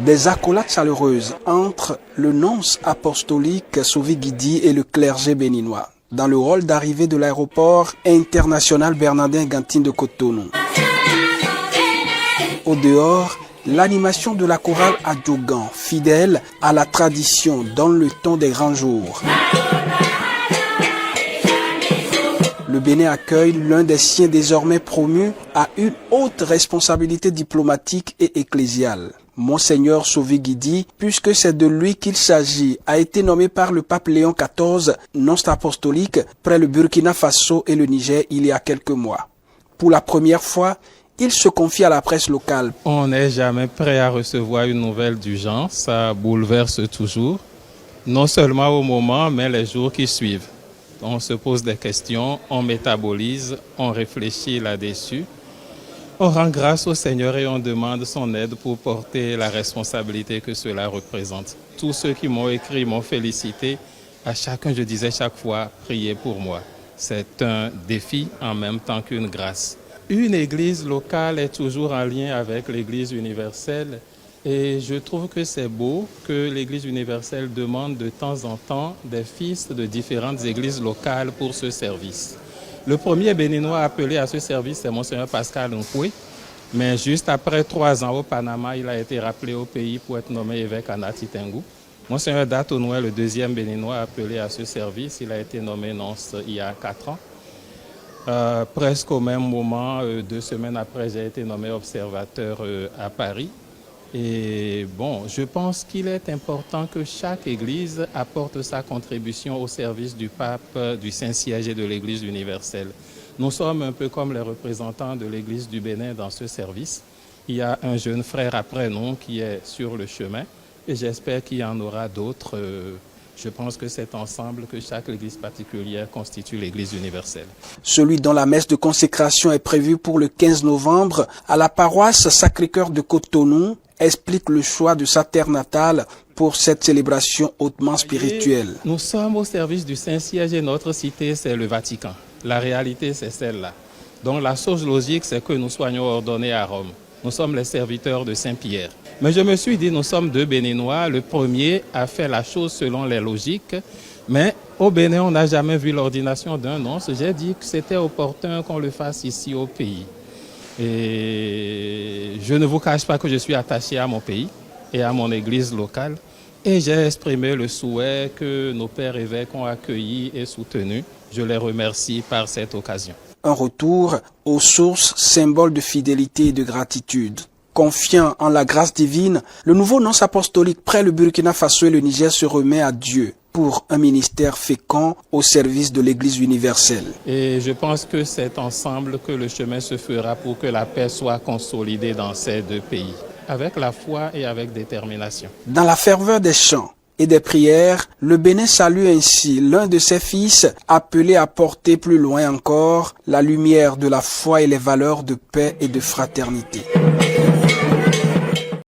Des accolades chaleureuses entre le nonce apostolique Sovi Guidi et le clergé béninois dans le rôle d'arrivée de l'aéroport international Bernardin Gantine de Cotonou. Au dehors, l'animation de la chorale Adjougan, fidèle à la tradition, donne le ton des grands jours. Le Bénin accueille l'un des siens désormais promus à une haute responsabilité diplomatique et ecclésiale. Monseigneur Sovi Guidi, puisque c'est de lui qu'il s'agit, a été nommé par le pape Léon XIV, nonce apostolique, près le Burkina Faso et le Niger il y a quelques mois. Pour la première fois, il se confie à la presse locale. On n'est jamais prêt à recevoir une nouvelle du genre, ça bouleverse toujours, non seulement au moment, mais les jours qui suivent. On se pose des questions, on métabolise, on réfléchit là-dessus. On rend grâce au Seigneur et on demande son aide pour porter la responsabilité que cela représente. Tous ceux qui m'ont écrit m'ont félicité. À chacun, je disais chaque fois, priez pour moi. C'est un défi en même temps qu'une grâce. Une église locale est toujours en lien avec l'église universelle. Et je trouve que c'est beau que l'église universelle demande de temps en temps des fils de différentes églises locales pour ce service. Le premier béninois appelé à ce service, c'est Monseigneur Pascal Nkoué. Mais juste après 3 ans au Panama, il a été rappelé au pays pour être nommé évêque à Nati-Tengu. Monseigneur Datonoué, le deuxième béninois appelé à ce service, il a été nommé nonce il y a 4 ans. Presque au même moment, 2 semaines après, j'ai été nommé observateur à Paris. Et bon, je pense qu'il est important que chaque église apporte sa contribution au service du pape, du Saint-Siège et de l'église universelle. Nous sommes un peu comme les représentants de l'église du Bénin dans ce service. Il y a un jeune frère après nous qui est sur le chemin et j'espère qu'il y en aura d'autres. Je pense que c'est ensemble que chaque église particulière constitue l'église universelle. Celui dont la messe de consécration est prévue pour le 15 novembre à la paroisse Sacré-Cœur de Cotonou explique le choix de sa terre natale pour cette célébration hautement spirituelle. Nous sommes au service du Saint-Siège et notre cité, c'est le Vatican. La réalité, c'est celle-là. Donc la chose logique, c'est que nous soyons ordonnés à Rome. Nous sommes les serviteurs de Saint-Pierre. Mais je me suis dit, nous sommes 2 Béninois. Le premier a fait la chose selon les logiques. Mais au Bénin, on n'a jamais vu l'ordination d'un nonce. J'ai dit que c'était opportun qu'on le fasse ici au pays. Et je ne vous cache pas que je suis attaché à mon pays et à mon église locale. Et j'ai exprimé le souhait que nos pères évêques ont accueilli et soutenu. Je les remercie par cette occasion. Un retour aux sources, symbole de fidélité et de gratitude. Confiant en la grâce divine, le nouveau nonce apostolique près le Burkina Faso et le Niger se remet à Dieu pour un ministère fécond au service de l'Église universelle. Et je pense que c'est ensemble que le chemin se fera pour que la paix soit consolidée dans ces 2 pays, avec la foi et avec détermination. Dans la ferveur des chants et des prières, le Bénin salue ainsi l'un de ses fils appelé à porter plus loin encore la lumière de la foi et les valeurs de paix et de fraternité.